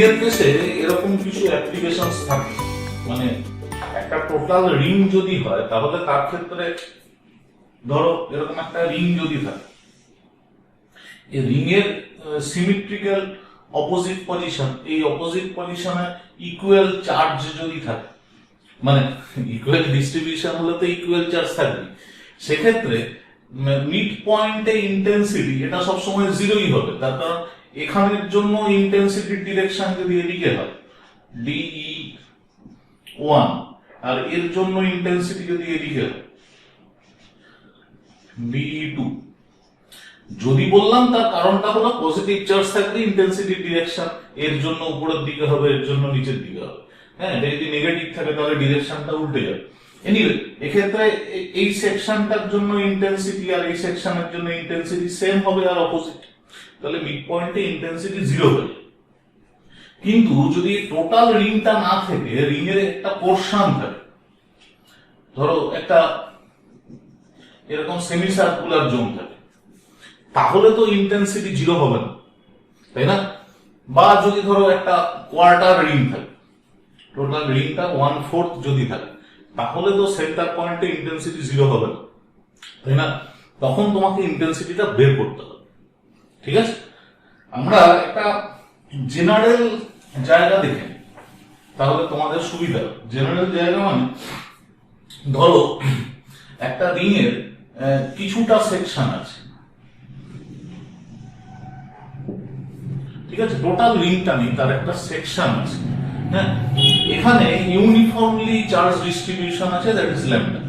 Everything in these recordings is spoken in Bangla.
এর কেসে এরকম কিছু অ্যাপ্লিকেশনস থাকে, মানে একটা টোটাল রিং যদি হয় তাহলে তার ক্ষেত্রে ধরো এরকম একটা রিং যদি থাকে, এই রিং এর সিমেট্রিক্যাল অপোজিট পজিশন, এই অপোজিট পজিশনে ইকুয়াল চার্জ যদি থাকে, মানে ইকুয়াল ডিস্ট্রিবিউশন হলে তো ইকুয়াল চার্জ থাকবে, সেক্ষেত্রে মিড পয়েন্টে ইন্টেন্সিটি এটা সবসময় জিরোই হবে। তার কারণ এখানের জন্য ইন্টেন্সিটির ডিরেকশন যদি এদিকে হয় DE1, আর এর জন্য ইন্টেন্সিটি যদি এদিকে হয় DE2, যদি বললাম তার কারণটা হলো পজিটিভ চার্জ থাকলে ইন্টেন্সিটির ডিরেকশন এর জন্য উপরের দিকে হবে, এর জন্য নিচের দিকে হবে। হ্যাঁ, এটা যদি নেগেটিভ থাকে তাহলে ডিরেকশনটা উল্টে যাবে। এনিওয়ে, এক্ষেত্রে এই সেকশনটার জন্য ইন্টেন্সিটি আর এই সেকশনের জন্য ইন্টেন্সিটি সেম হবে আর অপোজিট, তাহলে মিড পয়েন্টে ইন্টেন্সিটি জিরো হবে। কিন্তু যদি টোটাল রিংটা না থেকে রিং এর একটা পোর্শন থাকে, ধরো একটা এরকম সেমি সার্কুলার জোন থাকে, তাহলে তো ইন্টেন্সিটি জিরো হবে না, তাই না? বা যদি ধরো একটা কোয়ার্টার রিং থাকে, টোটাল রিংটা 1/4 যদি থাকে, তাহলে তো সেন্টার পয়েন্টে ইন্টেন্সিটি জিরো হবে না, তাই না? তখন তোমাকে ইন্টেন্সিটিটা বের করতে হবে। ঠিক আছে, আমরা একটা জেনারেল জায়গা দেখে নিই, তাহলে তোমাদের সুবিধা। জেনারেল জায়গা মানে ধরো একটা রিং এর কিছুটা সেকশন আছে, ঠিক আছে, টোটাল রিংটা নেই, তার একটা সেকশন আছে। হ্যাঁ, এখানে ইউনিফর্মলি চার্জ ডিস্ট্রিবিউশন আছে, দ্যাট ইজ ল্যাম্ডা।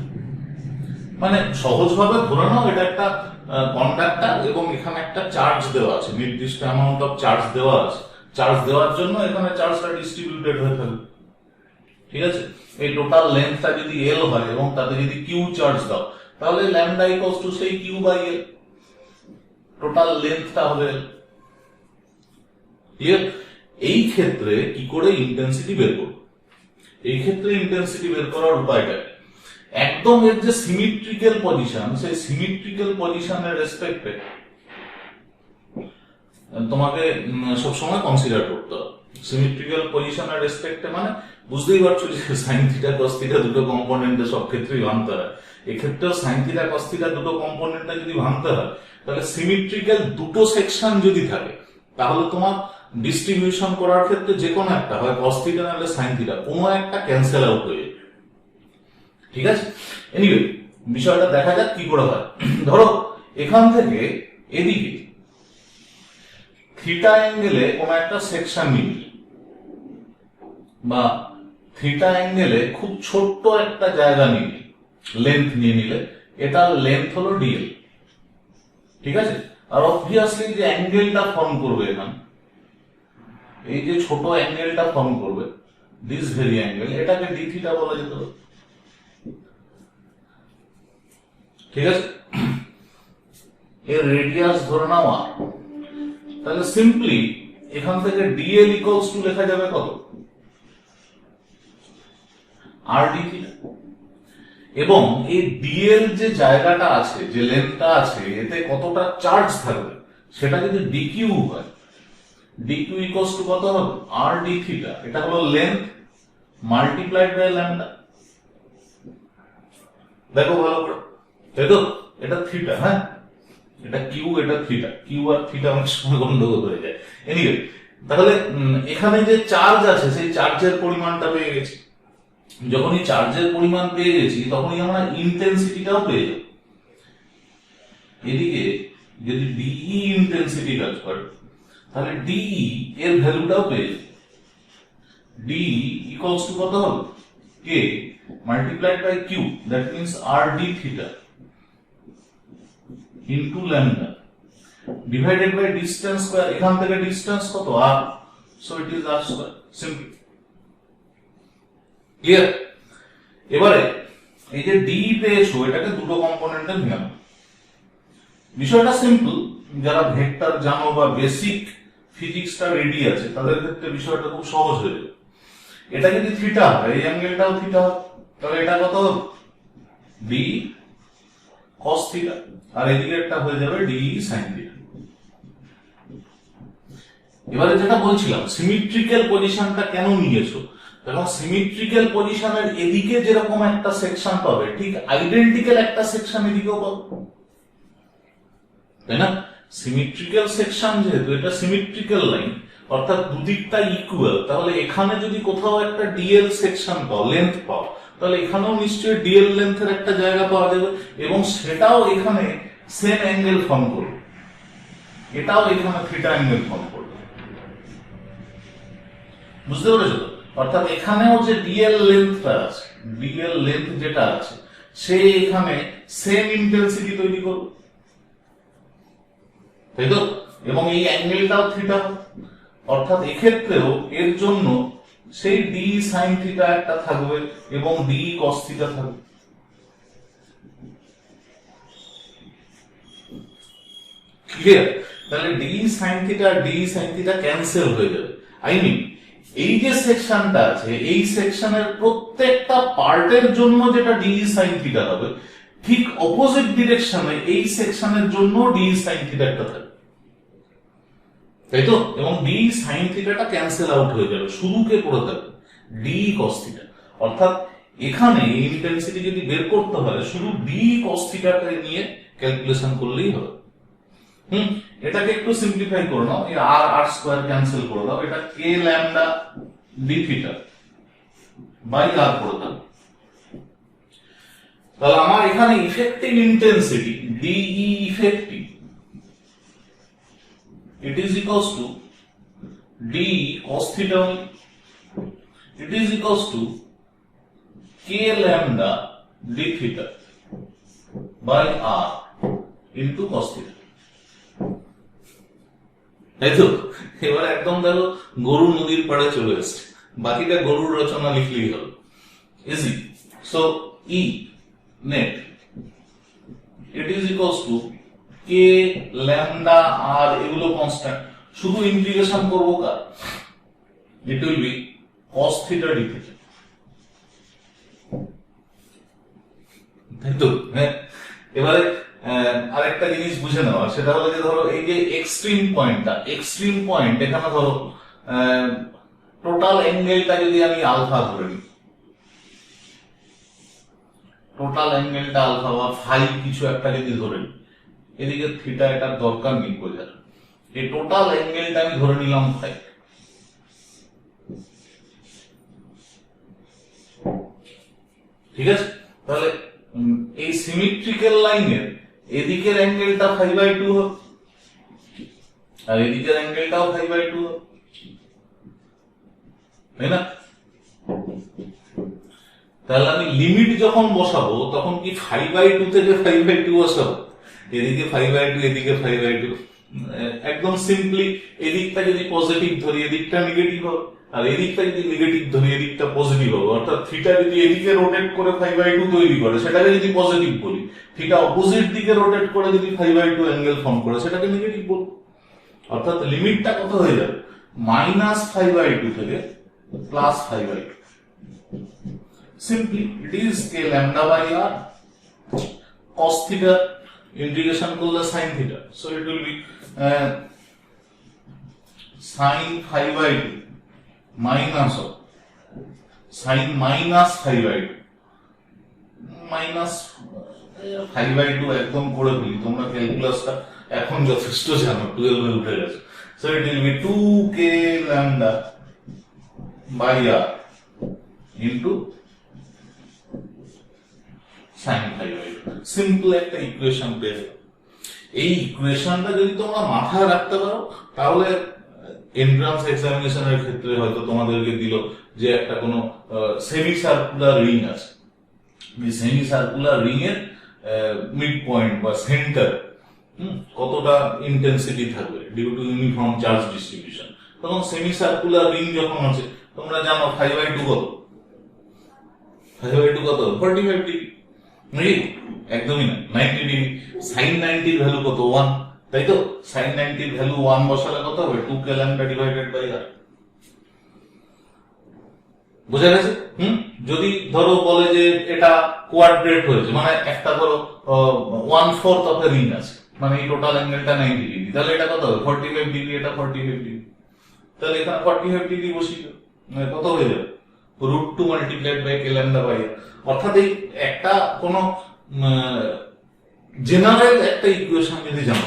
মানে সহজভাবে ধরে নাও এটা একটা কন্ডাক্টর এবং এখানে একটা চার্জ দেওয়া আছে, নির্দিষ্ট অ্যামাউন্ট অফ চার্জ দেওয়া আছে। চার্জ দেওয়ার জন্য এখানে চার্জটা ডিস্ট্রিবিউটেড হয়ে থাকবে। ঠিক আছে, এই টোটাল লেন্থটা যদি এল হয় এবং তাতে যদি কিউ চার্জ দাও, তাহলে ল্যাম্ডা ইকুয়ালস টু সেই কিউ বাই এল, টোটাল লেন্থটা হবে এল। ক্লিয়ার? এই ক্ষেত্রে কি করে ইন্টেন্সিটি বের করব? এই ক্ষেত্রে ইন্টেন্সিটি বের করার উপায়টা একদম এর যে সিমেট্রিক্যাল পজিশন, সেই সিমেট্রিক্যাল পজিশনের রেসপেক্টে তোমাকে সবসময় কনসিডার করতে হবে। সিমেট্রিক্যাল পজিশনের রেসপেক্টে মানে বুঝতেই পারছো যে সাইন থিটা কস থিটা দুটো কম্পোনেন্টে সব ক্ষেত্রেই ভাঙতে হয়। এক্ষেত্রেও সাইন থিটা কস থিটা দুটো কম্পোনেন্টে যদি ভাঙতে হয়, তাহলে সিমেট্রিক্যাল দুটো সেকশন যদি থাকে, তাহলে তোমার ডিস্ট্রিবিউশন করার ক্ষেত্রে যে কোনো একটা হয় কস থিটা নাহলে সাইন থিটা, কোনো একটা ক্যান্সেল আউট হয়ে যাবে। ঠিক আছে, এনিওয়ে বিষয়টা দেখা যাক কি করে হয়। ধরো এখান থেকে এদিকে থিটা অ্যাঙ্গেলে কোনো একটা সেকশন নিবি, বা থিটা অ্যাঙ্গেলে খুব ছোট্ট একটা জায়গা নিবি, লেন্থ নিয়ে নিলে এটার লেন্থ হলো ডিএল। ঠিক আছে, আর অবভিয়াসলি যে অ্যাঙ্গেলটা ফর্ম করবে এখানে, এই যে ছোট অ্যাঙ্গেলটা ফর্ম করবে, দিস ভেরি অ্যাঙ্গেল, এটাকে ডি থিটা বলা যেতে পারে। ঠিক আছে, এর রেডিয়াস ধরে নাও আর, তাহলে সিম্পলি এখান থেকে ডিএল ইকুয়ালস টু লেখা যাবে কত? আর ডি থিটা। এবং এই ডিএল যে জায়গাটা আছে, যে লেন্থটা আছে, এতে কতটা চার্জ থাকবে সেটা যদি ডিকিউ হয়, ডিকিউ ইকুয়ালস টু কত হবে? আর ডি থিটা। এটা হলো লেন্থ মাল্টিপ্লাইড বাই ল্যাম্ডা। দেখো ভালো করে, তাই তো? এটা থিটা, হ্যাঁ, এটা কিউ, এটা থিটা। কিউ আর থিটা অনেক সময় গন্ডগোল হয়ে যায়। এনিওয়ে, তাহলে এখানে যে চার্জ আছে সেই চার্জের পরিমাণটা পেয়ে গেছি। যখনই চার্জের পরিমাণ পেয়ে গেছি তখনই আমরা ইন্টেন্সিটিটাও পেয়ে যাব। এদিকে যদি ডিই ইন্টেন্সিটি কাজ করে, তাহলে ডিই এর ভ্যালুটাও পেয়ে যাব। ডিই ইকুয়ালস টু কত হবে? K multiplied by q, that means R D theta into lambda divided by distance square. এখান থেকে ডিসটেন্স কত? R, so it is R square. Simple. Clear? এবারে এই যে ডি পেয়েছো, এটাকে দুটো কম্পোনেন্টে ভেঙে নাও। বিষয়টা সিম্পল, যারা ভেক্টর জানো বা বেসিক ফিজিক্সটা রেডি আছে তাদের ক্ষেত্রে বিষয়টা খুব সহজ হয়ে যাবে। এটা যদি থিটা হয়, এই অ্যাঙ্গেলটাও থিটা হয়, তাহলে এটা কত? ডি কস থিটা, আর এদিকে একটা হয়ে যাবে ডি সাইন থিটা। এবারে যেটা বলছিলাম সিমেট্রিক্যাল পজিশনটা কেন নিয়েছো, কারণ সিমেট্রিক্যাল পজিশনের এদিকে যেরকম একটা সেকশন পাবে ঠিক আইডেন্টিক্যাল একটা সেকশন এদিকেও পাবে, তাই না? সিমেট্রিক্যাল সেকশন যেহেতু এটা সিমেট্রিক্যাল লাইন অর্থাৎ দুদিকটা ইকুয়াল, তাহলে এখানে যদি কোথাও একটা ডিএল সেকশন পাও, লেন্থ পাও, তাহলে এখানেও নিশ্চয়ই ডিএল লেন্থের একটা জায়গা পাওয়া যাবে এবং সেটাও এখানে সেম অ্যাঙ্গেল ফর্ম করবে, এটাও এখানে থিটা অ্যাঙ্গেল ফর্ম করবে। বুঝতে পেরেছো তো? অর্থাৎ এখানেও যে ডিএল লেন্থটা আছে, ডিএল লেন্থ যেটা আছে সে এখানে সেম ইন্টেন্সিটি তৈরি করবে, তাই তো? এবং এই অ্যাঙ্গেলটাও থিটা, অর্থাৎ এক্ষেত্রেও এর জন্য সেই ডি সাইন থিটা একটা থাকবে এবং ডি কস থিটা থাকবে। ক্লিয়ার? তাহলে D sine theta D sine theta cancel হয়ে যাবে। আই মিন এই যে সেকশনটা আছে এই সেকশনের প্রত্যেকটা পার্টের জন্য যেটা ডি সাইন থিটা হবে ঠিক অপোজিট ডিরেকশনে এই সেকশনের জন্য ডি সাইন থিটা একটা থাকবে, তাই তো? এবং ডি সাইন থিটাটা ক্যান্সেল আউট হয়ে যাবে, শুধু কে পড়ে থাকবে ডি কস থিটা। অর্থাৎ এখানে ইন্টেন্সিটি যদি বের করতে হয় শুধু ডি কস থিটাকে নিয়ে ক্যালকুলেশন করলেই হবে। এটাকে একটু সিম্পলিফাই করে নাও, এই আর আর স্কয়ার ক্যান্সেল করে দাও, এটা k lambda d theta by r করে দাও। তাহলে আমার এখানে effective intensity dE effective it is equals to d cos theta only. It is equals to k lambda d theta by r into cos theta. তাই তো? এবার একদম দেখো গরু নদীর পাড়ে চলে এসছে, বাকিটা গরুর রচনা লিখলেই হলো, easy. So E net it is equals to k lambda আর এগুলো কনস্ট্যান্ট, শুধু ইন্টিগ্রেশন করবো কার, it will be cos theta D theta, তাই তো? হ্যাঁ, এবারে আরেকটা জিনিস বুঝে নেওয়া, সেটা হলো যে ধরো এই যে এক্সট্রিম পয়েন্ট এখানে ধরো টোটাল অ্যাঙ্গেলটা যদি আমি আলফা ধরে নিই, টোটাল অ্যাঙ্গেলটা আলফা বা ফাই কিছু একটা যদি ধরে নিই, এদিকে থিটা এটার দরকার নেই বোঝার, এই টোটাল অ্যাঙ্গেলটা আমি ধরে নিলাম ফাই, ঠিক আছে? তাহলে এই সিমেট্রিক্যাল লাইনের এদিকের অ্যাঙ্গেলটা 5/2 হবে আর এদিকের অ্যাঙ্গেলটাও 5/2 হবে, তাই না? তাহলে আমি লিমিট যখন বসাবো তখন কি 5/2 থেকে 5/2 বসাবো, এদিকে 5/2 এদিকে 5/2, একদম সিম্পলি এদিকটা যদি পজিটিভ ধরি এদিকটা নেগেটিভ হবে, আর এদিকটা যদি নেগেটিভ ধরি এদিকটা পজিটিভ হবে। অর্থাৎ থিটা যদি এদিকে রোটেট করে 5/2 তৈরি করে সেটাকে যদি পজিটিভ বলি, থিটা অপোজিট দিকে রোটেট করে যদি 5/2 অ্যাঙ্গেল ফর্ম করে সেটাকে নেগেটিভ বলবো। অর্থাৎ লিমিটটা কত হয়ে যাবে, -5/2 থেকে +5/2। Simply it is k lambda by r cos থিটা ইন্টিগ্রেশন করলে sin থিটা, so it will be sin 5/2 minus sin -5/2 minus 5/2 একদম করে ফেলি, তোমরা ক্যালকুলাসটা এখন যথেষ্ট জানো, 12 এ উঠে গেছে। So it will be 2k lambda by r into sin 5/2। Simple একটা ইকুয়েশন পেয়ে যাবে। এই ইকুয়েশনটা যদি তোমরা মাথায় রাখতে পারো তাহলে এন্ট্রান্স এক্সামিনেশনের ক্ষেত্রে হয়তো তোমাদেরকে দিল যে একটা কোনো সেমি সার্কুলার রিং আছে, এই সেমি সার্কুলার রিং এর মিড পয়েন্ট বা সেন্টার কতটা ইন্টেন্সিটি থাকবে due to uniform charge distribution, তখন সেমি সার্কুলার রিং যখন আছে তোমরা জানো 5/2 কত, 5/2 কত 45 ডিগ্রি, নাকি? একদমই না, 90 ডিগ্রি। sin 90 এর ভ্যালু কত 1, তাই তো? sin 90 এর ভ্যালু 1 বসালে কত হবে 2k lambda divided by r। বুঝা গেছে? যদি ধরো বলে যে এটা কোয়াড্রেট হয়েছে, মানে একটা ধরো 1/4 অফ এ রিং আছে, মানে এই টোটাল অ্যাঙ্গেলটা 90 ডিগ্রি, তাহলে এটা কত হবে 45 ডিগ্রি, এটা 45 ডিগ্রি। তাহলে এখানে 45 ডিগ্রি বসিয়ে দাও, মানে কত হয়ে যাবে √2 multiplied by k lambda by r। অর্থাৎ এই একটা কোন জেনারেল একটা ইকুয়েশন যদি জানা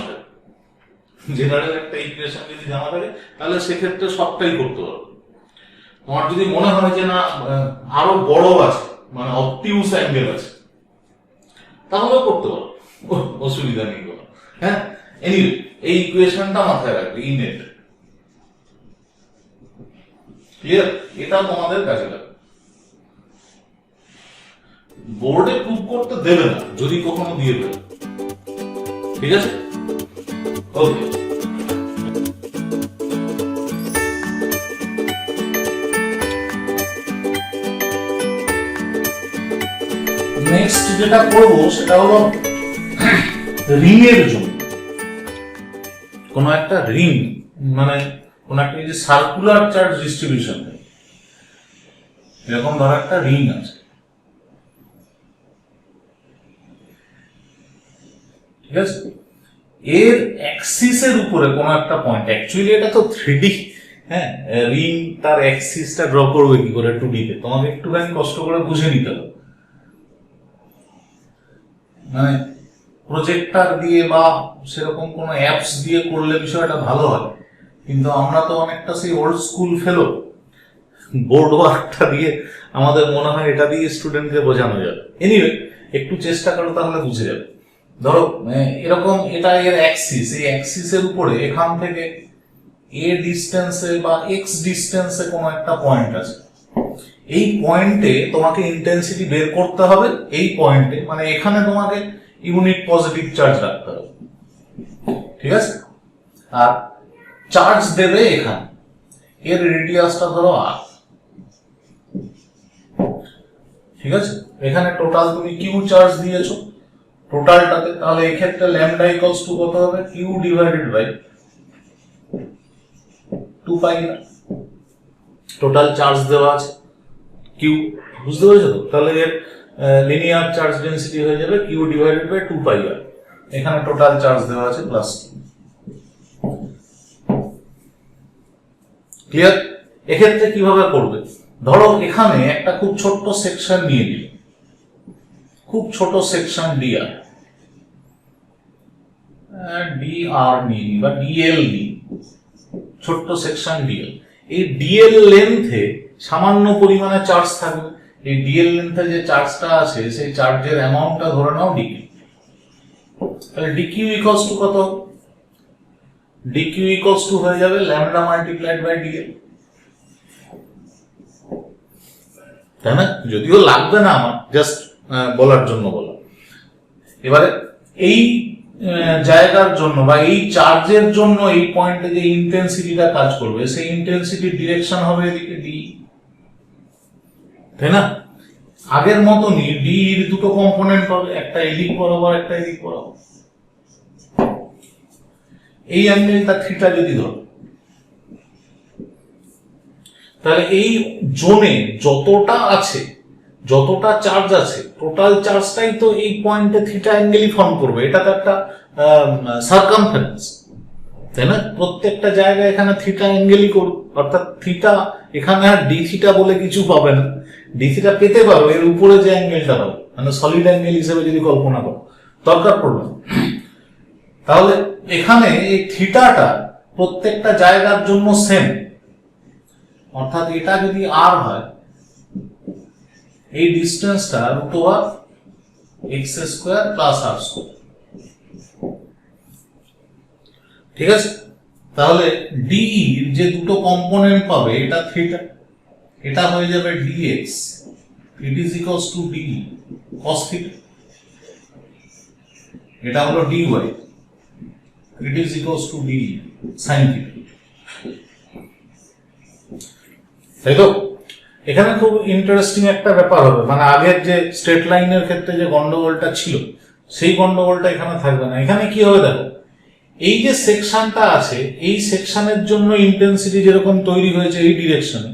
থাকে, তাহলে সেক্ষেত্রে সবটাই করতে পারবে। তোমার যদি মনে হয় যে না আরো বড় আছে, মানে অবটিউস অ্যাঙ্গেল আছে, তাহলেও করতে পারো, অসুবিধা নেই কোনো। হ্যাঁ, এনিওয়ে এই ইকুয়েশনটা মাথায় রাখবে, ইনেট। ক্লিয়ার? এটা তোমাদের কাজে লাগবে। বোর্ডে প্রুভ করতে দেবে না যদি কখনো দিয়ে দেবে, ঠিক আছে? ওকে, নেক্সট যেটা করবো সেটা হলো রিং এর জন্য। কোন একটা রিং, মানে কোন একটা যে সার্কুলার চার্জ ডিস্ট্রিবিউশন, এরকম ধর একটা রিং আছে, ঠিক আছে? এর অ্যাক্সিসের উপরে কোন একটা পয়েন্ট, অ্যাকচুয়ালি এটা তো 3D, হ্যাঁ, রিং তার অ্যাক্সিসটা ড্র করবে কি করে 2D তে, তোমাকে একটুখানি কষ্ট করে বুঝে নিতে হবে। মানে প্রজেক্টর দিয়ে বা সেরকম কোন অ্যাপস দিয়ে করলে বিষয়টা ভালো হয়, কিন্তু আমরা তো অনেকটা সেই ওল্ড স্কুল ফেলো, বোর্ড ওয়ার্কটা দিয়ে আমাদের মনে হয় এটা দিয়ে স্টুডেন্টকে বোঝানো যাবে। এনিওয়ে একটু চেষ্টা করো তাহলে বুঝে যাবে। ধরো এরকম, এটা এর অ্যাক্সিস, এই অ্যাক্সিসের উপরে এখান থেকে এ ডিস্টেন্সে বা এক্স ডিস্টেন্সে কোনো একটা পয়েন্ট আছে। এই পয়েন্টে তোমাকে ইন্টেন্সিটি বের করতে হবে। এই পয়েন্টে মানে এখানে তোমাকে ইউনিট পজিটিভ চার্জ রাখতে হবে, ঠিক আছে? আর চার্জ দেবে এখানে, এর রেডিয়াসটা ধরো r, ঠিক আছে? এখানে টোটাল তুমি কিউ চার্জ দিয়েছো টোটালটাতে, তাহলে এই ক্ষেত্রে ল্যামডা ইকুয়ালস টু কত হবে? Q divided by 2 pi. Total charge দেওয়া আছে কিউ, বুঝতে পেরেছো তো? তাহলে এর লিনিয়ার চার্জ ডেনসিটি হয়ে যাবে q divided by 2 pi r। এখানে টোটাল চার্জ দেওয়া আছে প্লাস। ক্লিয়ার? এক্ষেত্রে কিভাবে করবে? ধরো এখানে একটা খুব ছোট্ট সেকশন নিয়ে নিল, খুব ছোট সেকশন dr, dr নিয়ে নি বা dl নিই, ছোট্ট সেকশন dl। এই dl লেন্থে সামান্য পরিমাণে চার্জ থাকবে। এই dl লেন্থে যে চার্জটা আছে সেই চার্জের অ্যামাউন্টটা ধরে নাও dq। তাহলে dq ইকুয়ালস টু কত? dq ইকুয়ালস টু হয়ে যাবে ল্যামডা মাল্টিপ্লাইড বাই dl, তাই না? যদিও লাগবে না, আমার জাস্ট বলার জন্য বলা। এবারে এই জায়গার জন্য বা এই চার্জের জন্য এই পয়েন্টে যে ইন্টেন্সিটিটা কাজ করবে সেই ইন্টেন্সিটির ডিরেকশন হবে এদিকে ডি, তাই না? আগের মতনই ডি এর দুটো কম্পোনেন্ট হবে, একটা এদিক বরাবর একটা এদিক বরাবর। এই অ্যাঙ্গেলটা থিটা যদি ধরো, তাহলে এই জোনে যতটা আছে, যতটা চার্জ আছে, টোটাল চার্জটাই তো এই পয়েন্টে থিটা অ্যাঙ্গেলই ফর্ম করবে। এটা তো একটা সার্কামফারেন্স, তাই না? প্রত্যেকটা জায়গায় এখানে থিটা অ্যাঙ্গেলই করবে, অর্থাৎ থিটা এখানে আর ডি থিটা বলে কিছু পাবে না। ডি থিটা পেতে পারো এর উপরে যে অ্যাঙ্গেলটা পাবো, মানে সলিড অ্যাঙ্গেল হিসেবে যদি কল্পনা করো, দরকার পড়বে না। তাহলে এখানে এই থিটাটা প্রত্যেকটা জায়গার জন্য সেম, অর্থাৎ এটা যদি আর হয়, এই ডিস্টেন্সটা √x² প্লাস r², ঠিক আছে? তাহলে ডি এর যে দুটো কম্পোনেন্ট পাবে, এটা থিটা, এটা হয়ে যাবে dx, it is equals to d cos theta, এটা হলো dy, it is equals to d sin theta, তাই তো? এখানে খুব ইন্টারেস্টিং একটা ব্যাপার হবে, মানে আগের যে স্ট্রেট লাইনের ক্ষেত্রে যে গন্ডগোলটা ছিল সেই গন্ডগোলটা এখানে থাকবে না। এখানে কি হবে দেখো, এই যে সেকশনটা আছে, এই সেকশনের জন্য ইন্টেন্সিটি যেরকম তৈরি হয়েছে এই ডিরেকশনে,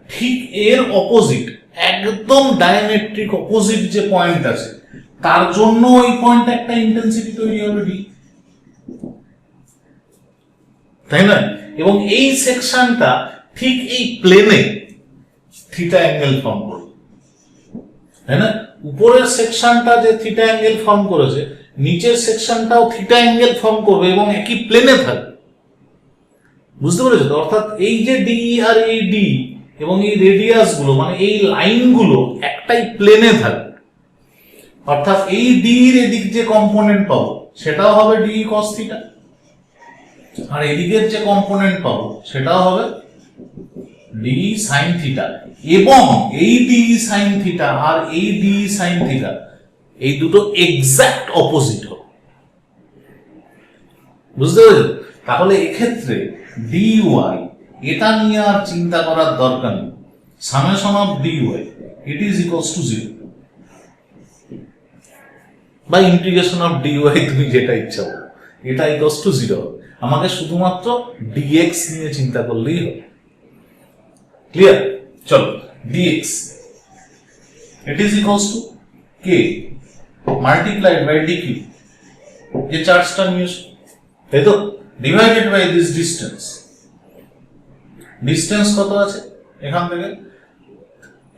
ঠিক এর অপোজিট, একদম ডায়ামেট্রিক অপোজিট যে পয়েন্ট আছে তার জন্য ওই পয়েন্টে একটা ইন্টেন্সিটি তৈরি হবে ডি, তাই না? এবং এই সেকশনটা ঠিক এই প্লেনে থিটা অ্যাঙ্গেল ফর্ম করবে, তাই না? উপরের সেকশনটা যে থিটা অ্যাঙ্গেল ফর্ম করেছে, নিচের সেকশনটাও থিটা অ্যাঙ্গেল ফর্ম করবে এবং একই প্লেনে থাকবে। বুঝতে পেরেছো তো? অর্থাৎ এই যে ডি আর এই ডি এবং এই রেডিয়াস গুলো, মানে এই লাইনগুলো একটাই প্লেনে থাকবে। অর্থাৎ এই ডি এর এদিক যে কম্পোনেন্ট পাবো সেটাও হবে ডি কস থিটা, আর এদিকের যে কম্পোনেন্ট পাবো সেটাও হবে ডি সাইন থিটা। এবং এই ডি সাইন থিটা আর এই ডি সাইন থিটা এই দুটো এক্সাক্ট অপোজিট হবে। বুঝতে পেরেছো? তাহলে এক্ষেত্রে ডি ওয়াই এটা নিয়ে আর চিন্তা করার দরকার নেই। Summation of D why it is equals to 0 বা ইন্টিগ্রেশন অফ ডি ওয়াই, তুমি যেটা ইচ্ছা বলো, এটা ইকুয়ালস টু 0 হবে। আমাকে শুধুমাত্র ডিএক্স নিয়ে চিন্তা করলেই হবে। ক্লিয়ার? চলো, dx it is equals to k multiplied by dq, যে চার্জটা নিয়ে এসো, তাই তো, divided by this distance. Distance কত আছে এখান থেকে?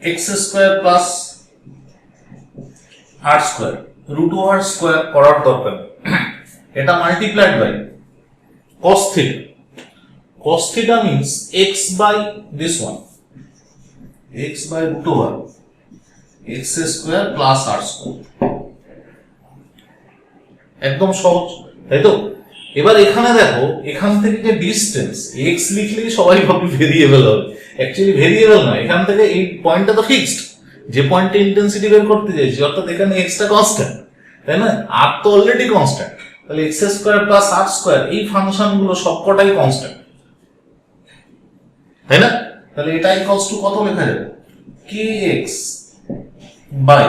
এক্স স্কোয়ার প্লাস আর স্কোয়ার, রুট ওভার স্কোয়ার করার দরকার নেই। এটা multiplied by cos theta. Cos theta means x by this one, x by root over x square plus r square. একদম সহজ, তাই তো? এবার এখানে দেখো, এখান থেকে যে ডিস্টেন্স, x লিখলেই সবাই ভাবে ভেরিয়েবল হবে। অ্যাকচুয়ালি ভেরিয়েবল নয়, এখান থেকে এই পয়েন্টটা তো ফিক্সড, যে পয়েন্টে ইন্টেন্সিটি বের করতে চাইছি, অর্থাৎ এখানে x টা কনস্ট্যান্ট, তাই না? r তো অলরেডি কনস্ট্যান্ট, তাহলে এক্স স্কোয়ার প্লাস আর স্কোয়ার এই ফাংশন গুলো সবকটাই কনস্ট্যান্ট, তাই না? তাহলে এটা ইকুয়ালস টু কত লেখা যাবে? K x by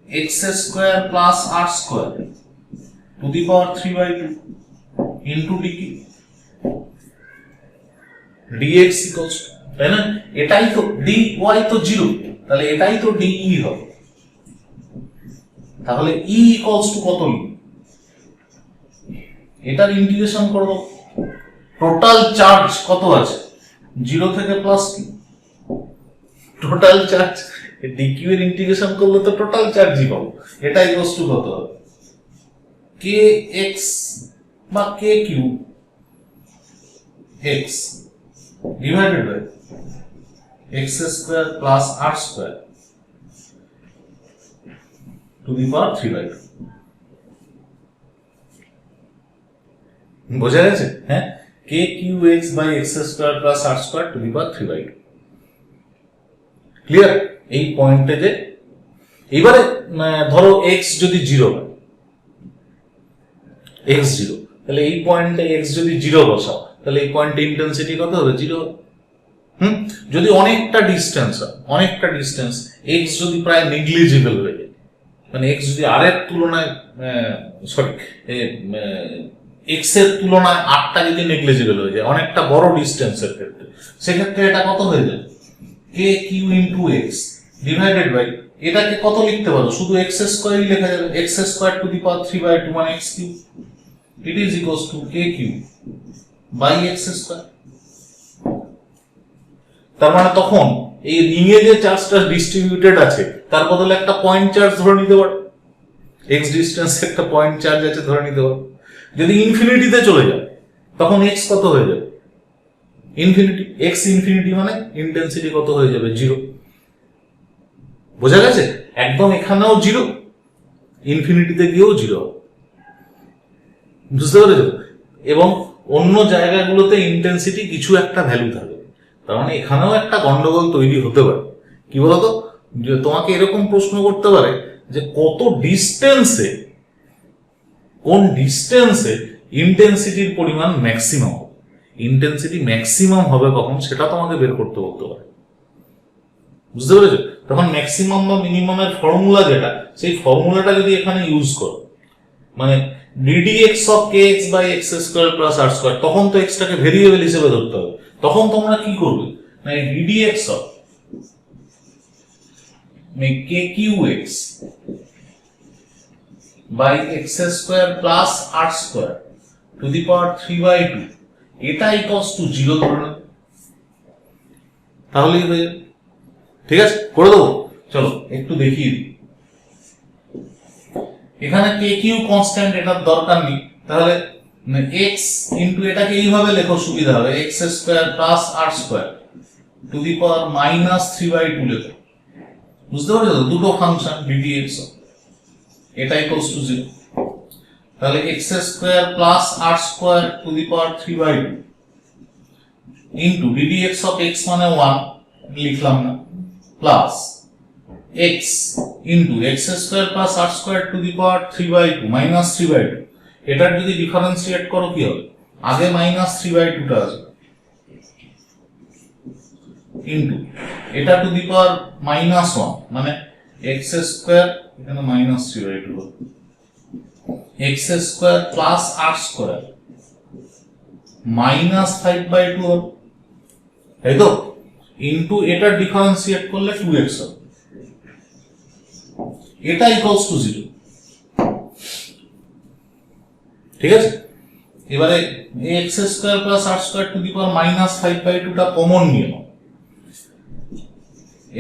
x square plus R square to the power 3/2 into dq dx equals to, তাই না? এটাই তো ডি ওয়াই তো 0, তাহলে এটাই তো ডিই হবে। তাহলে ই ইকুয়ালস টু কত লিখব? এটার ইন্টিগ্রেশন করে দাও। টোটাল চার্জ কত আছে? 0 থেকে প্লাস কি টোটাল চার্জ, ডিকিউ এর ইন্টিগ্রেশন করলে তো টোটাল চার্জই পাবো। এটা ইকুয়ালস টু কত হবে? কে এক্স বা k q x divided by x square plus R square to the power 3/2। বোঝা গেছে? হ্যাঁ, k q x by x square plus R square to the power 3/2। Clear? এই পয়েন্টে যে এবারে ধরো এক্স যদি 0 হয়, এক্স 0, তাহলে এই পয়েন্টে এক্স যদি 0 বসাও, তাহলে এই পয়েন্টে ইন্টেন্সিটি কত হবে? 0। যদি অনেকটা ডিস্টেন্স হয়, অনেকটা ডিস্টেন্স, এক্স যদি প্রায় নেগলিজিবল হয়ে যায়, মানে এক্স যদি আর এর তুলনায় সরি এক্স এর তুলনায় আরটা যদি নেগলিজিবল হয়ে যায় অনেকটা বড় ডিস্টেন্সের ক্ষেত্রে, সেক্ষেত্রে এটা কত হয়ে যাবে? K q into x divided by, এটাকে কত লিখতে পারো? শুধু এক্স স্কোয়ারই লেখা যাবে, x square to the power 3/2 মানে x q. It is equals to k q by x square. তার মানে তখন এই রিং এ যে চার্জটা ডিস্ট্রিবিউটেড আছে তার বদলে একটা পয়েন্ট চার্জ ধরে নিতে পারো, এক্স ডিস্টেন্স একটা পয়েন্ট চার্জ আছে ধরে নিতে পারো। যদি ইনফিনিটিতে চলে যায় তখন এক্স কত হয়ে যাবে? ইনফিনিটি। এক্স ইনফিনিটি মানে ইন্টেন্সিটি কত হয়ে যাবে? 0। বোঝা গেছে? একদম এখানেও 0, ইনফিনিটিতে গিয়েও 0। বুঝতে পেরেছো? এবং অন্য জায়গাগুলোতে ইন্টেন্সিটি কিছু একটা ভ্যালু থাকবে, তার মানে এখানেও একটা গন্ডগোল তৈরি হতে পারে। কি বলতো, যে তোমাকে এরকম প্রশ্ন করতে পারে যে কত ডিস্টেন্সে, কোন ডিস্টেন্সে ইন্টেন্সিটির পরিমাণ ম্যাক্সিমাম হবে। ইন্টেন্সিটি ম্যাক্সিমাম হবে কখন সেটা তোমাকে বের করতে বলতে পারে। বুঝতে পেরেছো? তখন ম্যাক্সিমাম বা মিনিমামের ফর্মুলা যেটা, সেই ফর্মুলাটা যদি এখানে ইউজ করো, মানে ddx of kx by x square plus r square, তখন তো x টাকে ভেরিয়েবল হিসেবে ধরতে হবে। তখন তোমরা কি করবে? না ddx of kqx by x square plus r square to the power 3/2 এটা ইকুয়ালস টু 0 ধরে নেব, তাহলেই হয়ে যাবে। ঠিক আছে, করে দেবো। চলো একটু দেখিয়ে দিই। এখানে কে কিউ কনস্ট্যান্ট, এটার দরকার নেই, তাহলে এক্স ইন্টু এটাকে এইভাবে লেখো, সুবিধা হবে, x square plus R square to the power minus 3/2 লেখো। বুঝতে পারছো তো, দুটো ফাংশন ddx, এটা ইকুয়ালস টু 0। তাহলে x square plus R square to the power 3/2 into ddx of x মানে 1 লিখলাম না, plus x into x square plus R square to the power 3/2 minus 3/2। এটার যদি ডিফারেন্সিয়েট করো কি হবে, আগে মাইনাস 3/2টা আসবে, ইন্টু এটা টু দি পাওয়ার মাইনাস 1 মানে এক্স স্কোয়ার, এখানে মাইনাস 3/2 হবে, এক্স স্কোয়ার প্লাস আর স্কোয়ার মাইনাস 5/2 হবে, তাই তো, ইন্টু এটার ডিফারেন্সিয়েট করলে 2x হবে, এটা ইকুয়ালস টু 0। ঠিক আছে, এবারে x square plus R square to the power minus 5/2টা কমন নিয়ে নাও,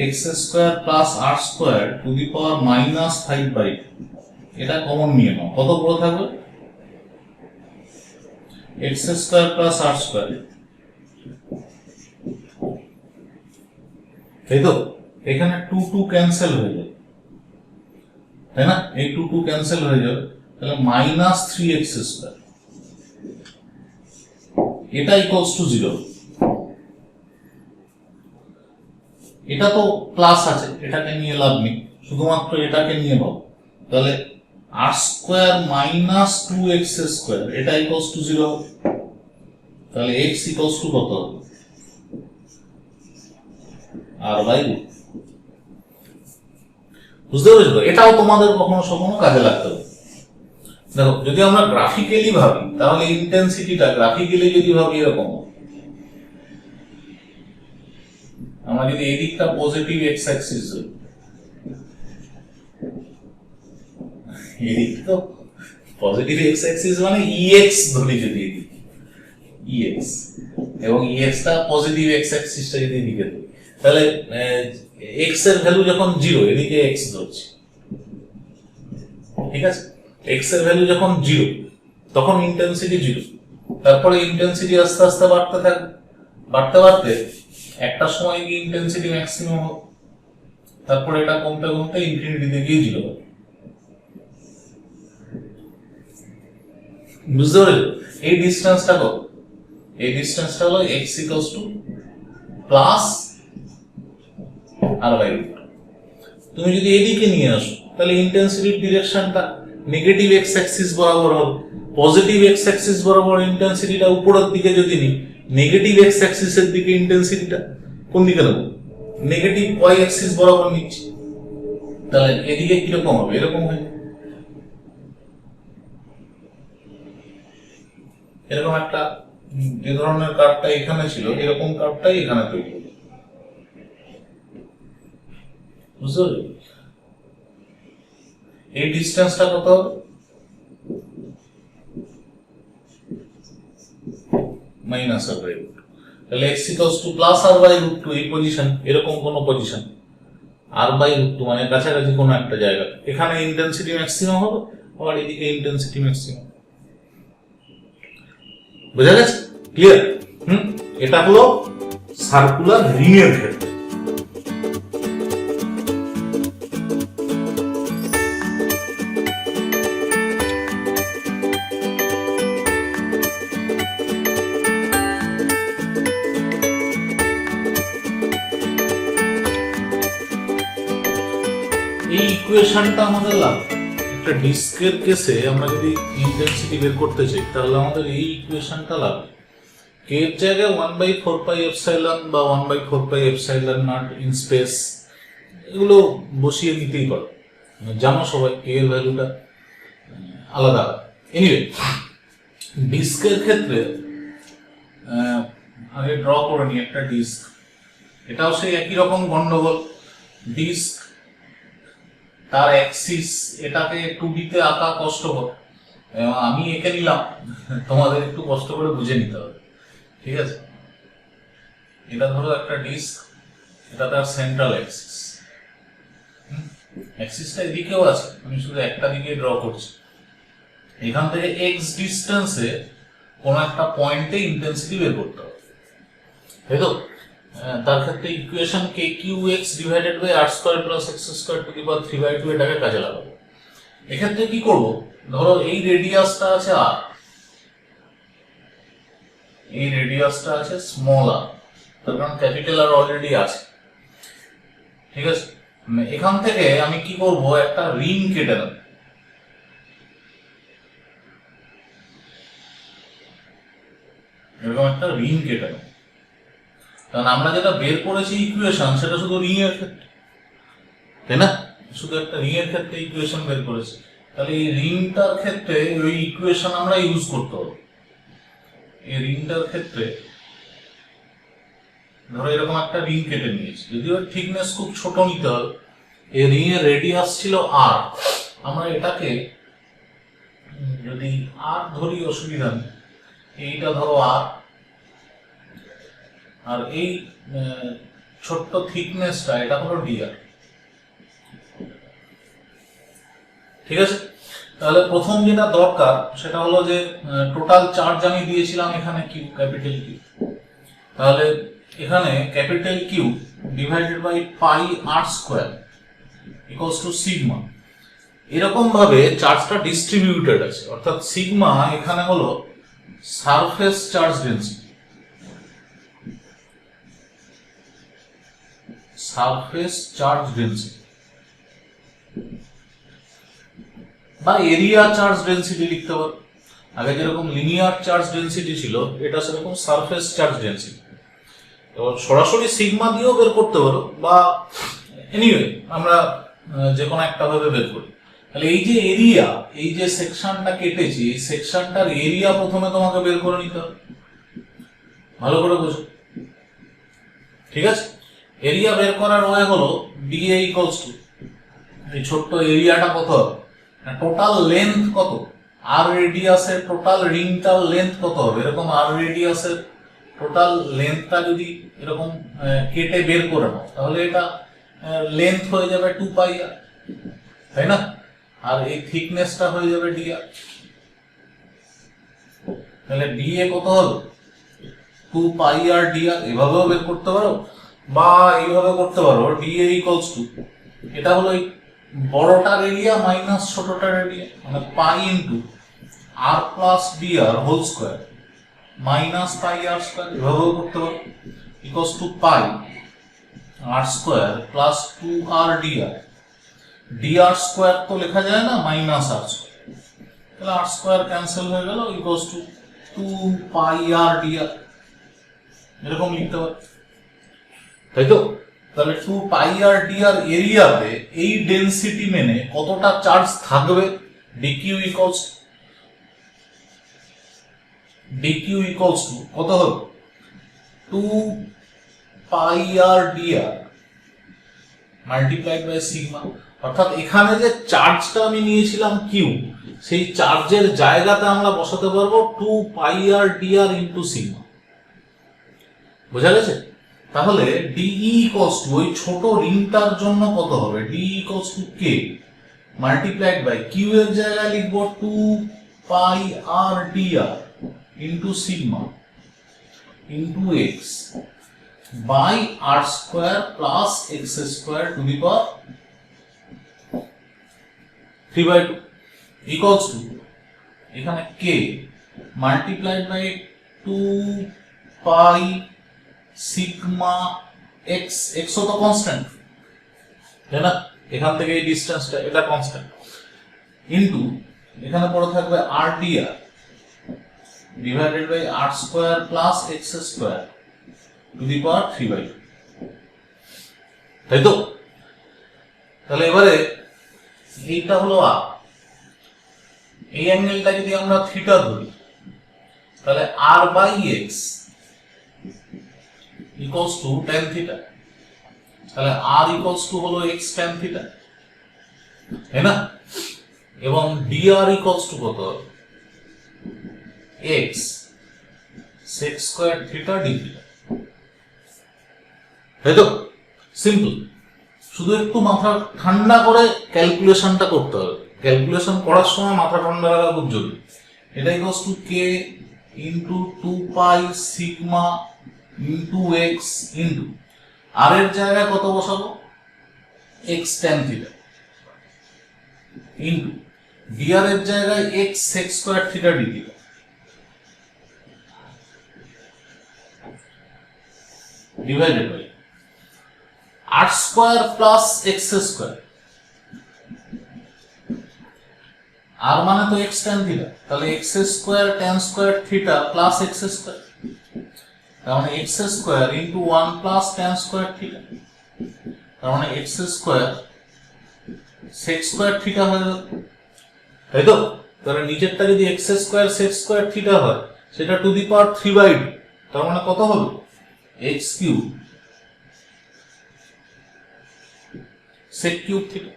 x square plus R square to the power minus 5/2 এটা কমন নিয়ে নাও, কত বড় থাকবে, এক্স স্কোয়ার প্লাস আর স্কোয়ার, তাই তো, এখানে 2 ক্যান্সেল হয়ে যাবে, তাই না, এই 2 ক্যান্সেল হয়ে যাবে, তাহলে মাইনাস 3x স্কোয়ার, এটা ইকুয়ালস টু 0। এটা তো প্লাস আছে, এটাকে নিয়ে লাভ নেই, শুধুমাত্র এটাকে নিয়ে নাও, তাহলে আর স্কোয়ার মাইনাস 2x স্কোয়ার এটা ইকুয়ালস টু 0, তাহলে x ইকুয়ালস টু কত হবে, r/√। বুঝতে পেরেছো তো, এটাও তোমাদের কখনো কখনো কাজে লাগতে হবে। দেখো, যদি আমরা গ্রাফিক্যালি ভাবি তাহলে ইন্টেন্সিটিটা গ্রাফিক্যালি যদি ভাবি এরকম, আমরা যদি এই দিকটা পজিটিভ এক্স অ্যাক্সিস ধরি, এই দিকটা তো পজিটিভ এক্স অ্যাক্সিস মানে ex ধরি, যদি এদিকে ex এবং ex টা পজিটিভ এক্স অ্যাক্সিসটা যদি এদিকে ধরি, তাহলে x এর ভ্যালু যখন 0, এদিকে x ধরছি, ঠিক আছে, x এর ভ্যালু যখন 0 তখন ইন্টেন্সিটি 0, তারপরে ইন্টেন্সিটি আস্তে আস্তে বাড়তে থাকবে, বাড়তে বাড়তে একটা সময় গিয়ে ইন্টেন্সিটি ম্যাক্সিমাম হবে, তারপরে এটা কমতে কমতে ইনফিনিটিতে গিয়ে 0 হবে। বুঝতে পারছো, এই ডিসটেন্সটা কত, এই ডিসটেন্সটা হলো x equals to plus r/√। তুমি যদি এদিকে নিয়ে আসো তাহলে ইন্টেন্সিটির ডিরেকশনটা নেগেটিভ এক্স অ্যাক্সিস বরাবর হবে, পজিটিভ এক্স অ্যাক্সিস বরাবর ইন্টেন্সিটিটা উপরের দিকে যদি নিই, নেগেটিভ এক্স অ্যাক্সিসের দিকে ইন্টেন্সিটিটা কোন দিকে নেব, নেগেটিভ ওয়াই অ্যাক্সিস বরাবর নিচ্ছি, তাহলে এদিকে কিরকম হবে, এরকম হয়, এরকম একটা, যে ধরনের কার্ভটা এখানে ছিল এরকম কার্ভটাই এখানে তৈরি হবে। বুঝতে পারছো, এই ডিসটেন্সটা কত হবে, মাইনাস r/√। তাহলে x equals to plus r/√, এই পজিশন, এরকম কোন পজিশন r/√, মানে কাছাকাছি কোন একটা জায়গা, এখানে ইন্টেন্সিটি ম্যাক্সিমাম হবে, আর এদিকে ইন্টেন্সিটি ম্যাক্সিমাম। বুঝা গেছে, ক্লিয়ার? এটা হলো সার্কুলার রিং এর ক্ষেত্রে। এই ইকুয়েশনটা আমাদের লাগবে, একটা ডিস্কের কেসে আমরা যদি ইন্টেন্সিটি বের করতে চাই তাহলে আমাদের এই ইকুয়েশনটা লাগবে। কে এর জায়গায় 1/4πε বা 1/4πε0 ইন স্পেস, এগুলো বসিয়ে নিতেই পারো, জানো সবাই কে এর ভ্যালুটা আলাদা। এনিওয়ে, ডিস্কের ক্ষেত্রে আগে ড্র করে নিই একটা ডিস্ক, এটাও সেই একই রকম গন্ডগোল, ডিস্ক তার অ্যাক্সিস, এটাকে 2D তে আঁকা কষ্টকর, আমি এঁকে নিলাম, তোমাদের একটু কষ্ট করে বুঝে নিতে হবে। ঠিক আছে, এটা ধরো একটা ডিস্ক, এটা তার সেন্ট্রাল অ্যাক্সিস, অ্যাক্সিসটা এদিকেও আছে, আমি শুধু একটা দিকে ড্র করছি। এখান থেকে এক্স ডিস্টেন্সে কোন একটা পয়েন্টে ইন্টেন্সিটি বের করতে হবে, তাই তো? তার ক্ষেত্রে equation k q x divided by r square plus x square to the power 3/2 এটাকে কাজে লাগাবো। এক্ষেত্রে কি করব, ধরো এই রেডিয়াসটা আছে আর, এই রেডিয়াসটা আছে স্মল আর, তার কারণ ক্যাপিটাল আর অলরেডি আছে, ঠিক আছে? এখান থেকে আমি কি করব, একটা রিং কেটে নেব, এরকম একটা রিং কেটে নেব, কারণ আমরা যেটা বের করেছি ইকুয়েশন সেটা শুধু রিং এর ক্ষেত্রে, তাই না? শুধু একটা রিং এর ক্ষেত্রে ইকুয়েশন বের করেছি, তাহলে এই রিংটার ক্ষেত্রে ওই ইকুয়েশন আমরা ইউজ করতে হবে। এই রিংটার ক্ষেত্রে ধরো এরকম একটা রিং কেটে নিয়েছি, যদিও থিকনেস খুব ছোট নিতে হবে, এই রিং এর রেডিয়াস ছিল আর, আমরা এটাকে যদি আর ধরি অসুবিধা নেই, এইটা ধরো আর, আর এই ছোট্ট থিকনেসটা এটা হলো ডিআর, ঠিক আছে? তাহলে প্রথম যেটা দরকার সেটা হলো যে টোটাল চার্জ আমি দিয়েছিলাম এখানে কিউ, ক্যাপিটাল কিউ, তাহলে এখানে capital q divided by pi r square equals to sigma. এরকম ভাবে চার্জটা ডিস্ট্রিবিউটেড আছে, অর্থাৎ সিগমা এখানে হলো surface charge density, surface charge density বা এরিয়া চার্জ ডেন্সিটি লিখতে পারো। আগে যেরকম লিনিয়ার চার্জ ডেন্সিটি ছিল, এটা সেরকম সারফেস চার্জ ডেন্সিটি। এবার সরাসরি সিগমা দিয়েও বের করতে পারো, বা এনিওয়ে আমরা যে কোনো একটা ভাবে বের করি। তাহলে এই যে এরিয়া, এই যে সেকশনটা কেটেছি, এই সেকশনটার এরিয়া প্রথমে তোমাকে বের করে নিতে হবে, ভালো করে বোঝো, ঠিক আছে? এরিয়া বের করার ওয়ে হলো ডিএ ইকুয়ালস টু, এই ছোট্ট এরিয়াটা কত হবে, টোটাল লেন্থ কত, আর রেডিয়াসের টোটাল রিংটার লেন্থ কত হবে, এরকম আর রেডিয়াসের টোটাল লেন্থটা যদি এরকম কেটে বের করে নাও, তাহলে এটা লেন্থ হয়ে যাবে 2 পাই আর, তাই না? আর এই থিকনেসটা হয়ে যাবে ডিআর, তাহলে ডিএ কত হলো 2 পাই আর ডিআর। এভাবেও বের করতে পারো বা এইভাবে করতে পারো, ডিএ ইকুয়ালস টু, এটা হলো বড়টার এরিয়া মাইনাস ছোটটার এরিয়া, মানে pi into r plus d r whole square minus pi r square, এভাবেও করতে পারো, equals to pi r square plus 2 r d r. D r square তো লেখা যায় না, মাইনাস আর স্কোয়ার, তাহলে আর স্কোয়ার ক্যান্সেল হয়ে গেল, equals to 2 pi r dr, এরকম লিখতে পারো, তাই তো? তাহলে 2 পাই আর ডিআর এরিয়াতে এই ডেনসিটি মেনে কতটা চার্জ থাকবে, ডিকিউ ইকুয়ালস টু কত হবে 2 pi r DR multiplied by sigma. অর্থাৎ এখানে যে চার্জটা আমি নিয়েছিলাম কিউ, সেই চার্জের জায়গাতে আমরা বসাতে পারবো 2 pi r d r into sigma. বোঝা গেছে? তাহলে ডিই ইকুয়ালস টু ওই ছোট রিংটার জন্য কত হবে, d e equals to k multiplied by q এর জায়গায় লিখবো 2 pi r d r into sigma into x by r square plus x square to the power 3/2 equals to এখানে k multiplied by 2 pi sigma x, x তো কনস্ট্যান্ট, তাই না? এখান থেকে এই ডিসটেন্সটা এটা কনস্ট্যান্ট, ইনটু এখানে পড়ে থাকবে r d r divided by r square plus x square to the power 3/2, তাই তো? তাহলে এবারে এইটা হলো আর, এই অ্যাঙ্গেলটা যদি আমরা থিটা ধরি, তাহলে r by x equals to tan theta, তাহলে আর ইকুয়ালস টু হলো x tan থিটা, তাই না? এবং dr ইকুয়ালস টু কত, x sec square theta d theta, তাই তো? সিম্পল। শুধু একটু মাথা ঠান্ডা করে ক্যালকুলেশনটা করতে হবে। ক্যালকুলেশন করার সময় মাথা ঠান্ডা রাখা খুব জরুরি। এটা equals to k into 2 pi sigma into x into r এর জায়গায় কত বসাবো? x tan theta into dr এর জায়গায় x sec square theta d theta divided by r square plus x square. R মানে তো x tan থিটা, তাহলে x square tan square theta plus x square, তার মানে x square into 1 plus tan square theta, তার মানে x square sec square theta হয়ে গেল, তাই তো? তাহলে নিচেরটা যদি x square sec square theta হয় সেটা টু দি পাওয়ার 3/2, তার মানে কত হবে? x cube sec cube theta.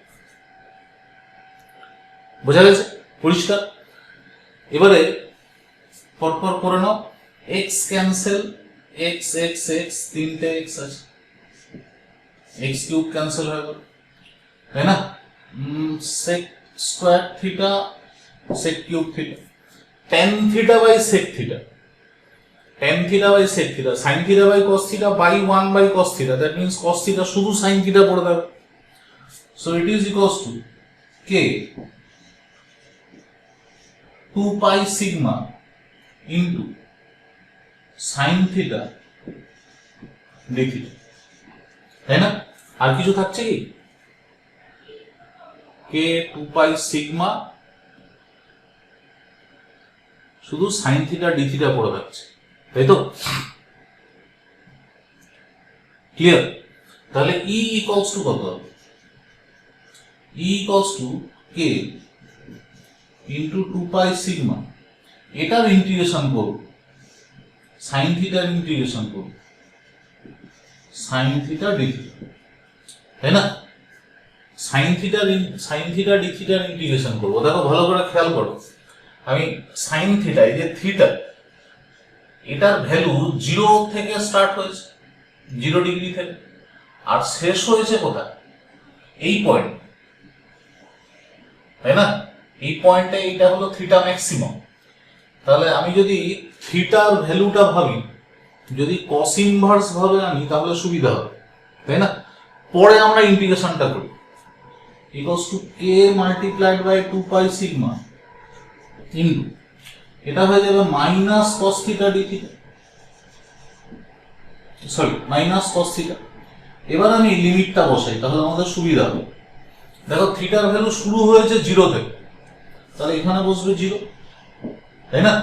বোঝা গেছে? পরিষ্কার? এবারে পরপর করে নাও, x cancel, x x x তিনটে x আছে, x কিউব ক্যান্সেল হয়ে গেল, তাই না? sec square theta sec cube theta, tan theta by sec theta, tan theta by sec theta, sin theta by cos theta by 1 by cos theta, that means cos theta শুধু sin থিটা পড়ে যাবে। So it is equals to k 2 pi sigma into sin theta d theta, তাই না? আর কিছু থাকছে কি? k 2 pi sigma শুধু sin theta d theta পড়ে থাকছে, তাই তো? ক্লিয়ার? তাহলে e equals to কত হবে? e equals to k into 2 pi sigma, এটার ইন্টিগ্রেশন করব, sin থিটার ইন্টিগ্রেশন করব, sin থিটা d থিটা, তাই না? sin থিটা d থিটার ইন্টিগ্রেশন করব। দেখো ভালো করে খেয়াল করো, আমি sin থিটা, এই যে থিটা, এটার ভ্যালু 0 থেকে স্টার্ট হয়েছে, 0 ডিগ্রি থেকে, আর শেষ হয়েছে কোথায়? এই পয়েন্ট, তাই না? এই পয়েন্টে এইটা হলো থিটা ম্যাক্সিমাম। তাহলে আমি যদি থিটার ভ্যালুটা ভাবি, যদি cos ইনভার্স ভাবে আনি তাহলে সুবিধা হবে, তাই না? পরে আমরা ইন্টিগ্রেশনটা করি, equals to k multiplied by 2 pi sigma into এটা হয়ে যাবে minus cos theta d theta, sorry minus cos theta. এবার আমি লিমিটটা বসাই, তাহলে আমাদের সুবিধা হবে। দেখো থিটার ভ্যালু শুরু হয়েছে 0 থেকে, তাহলে এখানে বসবে 0, তাই না?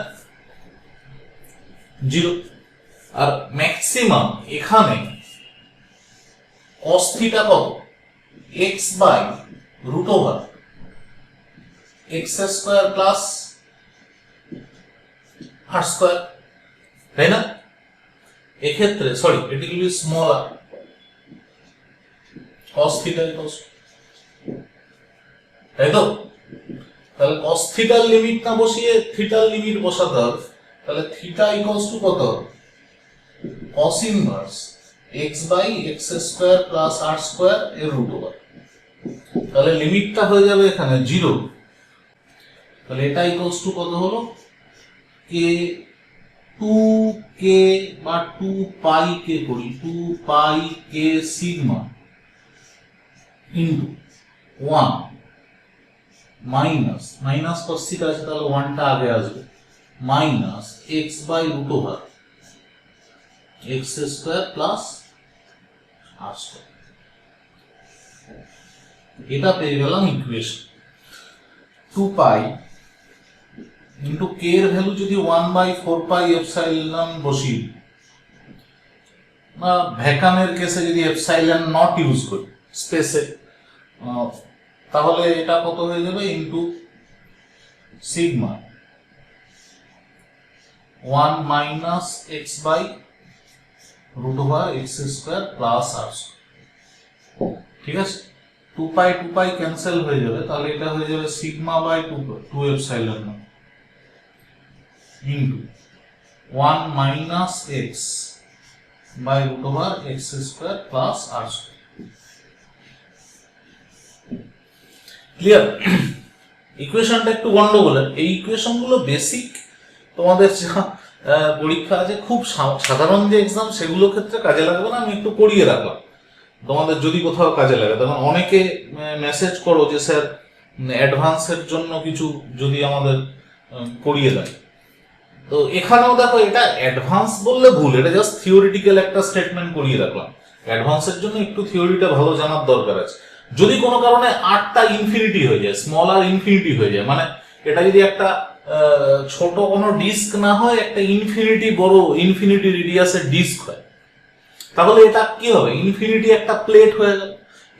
0, আর ম্যাক্সিমাম এখানে cos থিটা কত? x by root over x square প্লাস r স্কয়ার, তাই না? এক্ষেত্রে সরি, এটি will be smaller, cos theta equals, তাই তো? তাহলে cos থিটার লিমিট না বসিয়ে থিটার লিমিট বসাতে হবে, তাহলে থিটা ইকুয়ালস টু কত হবে? cos inverse x by x square প্লাস r স্কয়ার এর রুট ওভার, তাহলে লিমিটটা হয়ে যাবে এখানে 0, তাহলে এটা ইকুয়ালস টু কত হলো? k 2k বা 2 পাই k করি, 2 pi k sigma into 1 minus minus cos theta আছে, তাহলে 1 টা আগে আসবে, minus x by root over x square প্লাস r স্কয়ার। এটা পেয়ে গেলাম ইকুয়েশন। 2 পাই ইনটু k এর ভ্যালু যদি 1/4 পাই এপসাইলন বসি, না ভ্যাকামের কেসে যদি এপসাইলন নট ইউজ করি স্পেসে, তাহলে এটা কত হয়ে যাবে? Into sigma 1 minus x by root over x square প্লাস r স্কয়ার, ঠিক আছে? 2 পাই ক্যান্সেল হয়ে যাবে, তাহলে এটা হয়ে যাবে sigma by 2 epsilon naught into 1 minus x by root over x square plus r square. Clear? ইকুয়েশনটা একটু গন্ডগোলের। এই ইকুয়েশন গুলো বেসিক তোমাদের যা পরীক্ষা আছে, খুব সাধারণ যে এক্সাম সেগুলো ক্ষেত্রে কাজে লাগবে না, আমি একটু করিয়ে রাখলাম তোমাদের যদি কোথাও কাজে লাগে। তখন অনেকে মেসেজ করো যে স্যার অ্যাডভান্সের জন্য কিছু যদি আমাদের করিয়ে দেয়। তো এখানেও দেখো, এটা অ্যাডভান্স বললে ভুল, এটা জাস্ট থিওরিটিক্যাল একটা স্টেটমেন্ট করিয়ে রাখলাম। অ্যাডভান্সের জন্য একটু থিওরিটা ভালো জানার দরকার আছে। যদি কোনো কারণে আরটা ইনফিনিটি হয়ে যায়, স্মল আর ইনফিনিটি হয়ে যায়, মানে এটা যদি একটা ছোট কোনো ডিস্ক না হয়, একটা বড় ইনফিনিটি রেডিয়াসের ডিস্ক হয়, তাহলে এটা কি হবে? ইনফিনিটি একটা প্লেট হয়ে গেল।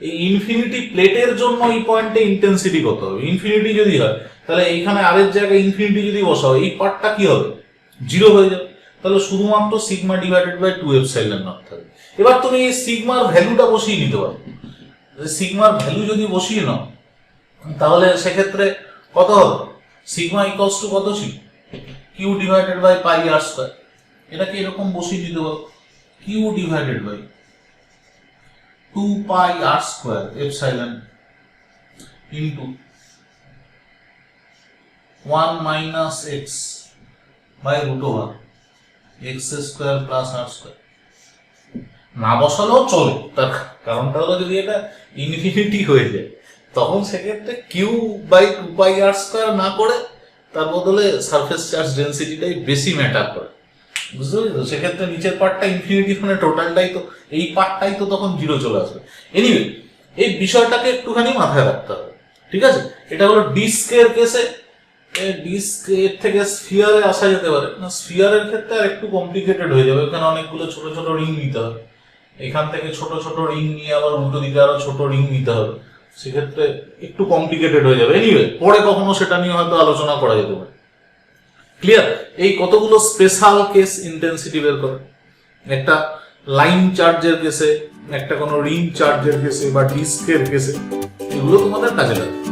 এই ইনফিনিটি প্লেটের জন্য এই পয়েন্টে ইন্টেন্সিটি কত হবে? ইনফিনিটি যদি হয়, তাহলে এইখানে আরের জায়গায় ইনফিনিটি যদি বসাও, এই পার্টটা কি হবে? 0 হয়ে যাবে। তাহলে শুধুমাত্র sigma divided by 2 epsilon naught থাকবে। এবার তুমি এই সিগমার ভ্যালুটা বসিয়ে নিতে পারো। সিগমার ভ্যালু যদি বসিয়ে নাও, তাহলে সেক্ষেত্রে কত হবে? সিগমা ইকুয়ালস টু কত ছিল? Q divided by pi r square. এটাকে এরকম বসিয়ে দিতে পারো, q divided by 2 pi r square epsilon into 1 minus x by root over x square plus r square. না বসালেও চলে, তার কারণটা হলো যদি এটা ইনফিনিটি হয়ে যায়, তখন সেক্ষেত্রে q by 2 pi r square না করে তার বদলে সারফেস চার্জ ডেনসিটিটাই বেশি ম্যাটার করে। বুঝতে পারলি তো? সেক্ষেত্রে নিচের পার্টটা ইনফিনিটি, মানে টোটালটাই তো, এই পার্টটাই তো তখন 0 চলে আসবে। এনিওয়ে, এই বিষয়টাকে একটুখানি মাথায় রাখতে হবে, ঠিক আছে? এটা হলো ডিস্কের কেসে। ডিস্ক এর থেকে স্ফিয়ারে আসা যেতে পারে না, স্ফিয়ারের ক্ষেত্রে আর একটু কমপ্লিকেটেড হয়ে যাবে। এখানে অনেকগুলো ছোট ছোট রিং নিতে হবে, এখান থেকে ছোট ছোট রিং নিয়ে আবার উল্টো দিকে আরো ছোট রিং নিতে হবে, সেক্ষেত্রে একটু কমপ্লিকেটেড হয়ে যাবে। এনিওয়ে, পরে কখনো সেটা নিয়ে হয়তো আলোচনা করা যেতে পারে। ক্লিয়ার? এই কতগুলো স্পেশাল কেস ইন্টেন্সিটি বের করে, একটা লাইন চার্জের কেসে, একটা কোনো রিং চার্জের কেসে বা ডিস্কের কেসে, এগুলো তোমাদের কাজে লাগবে।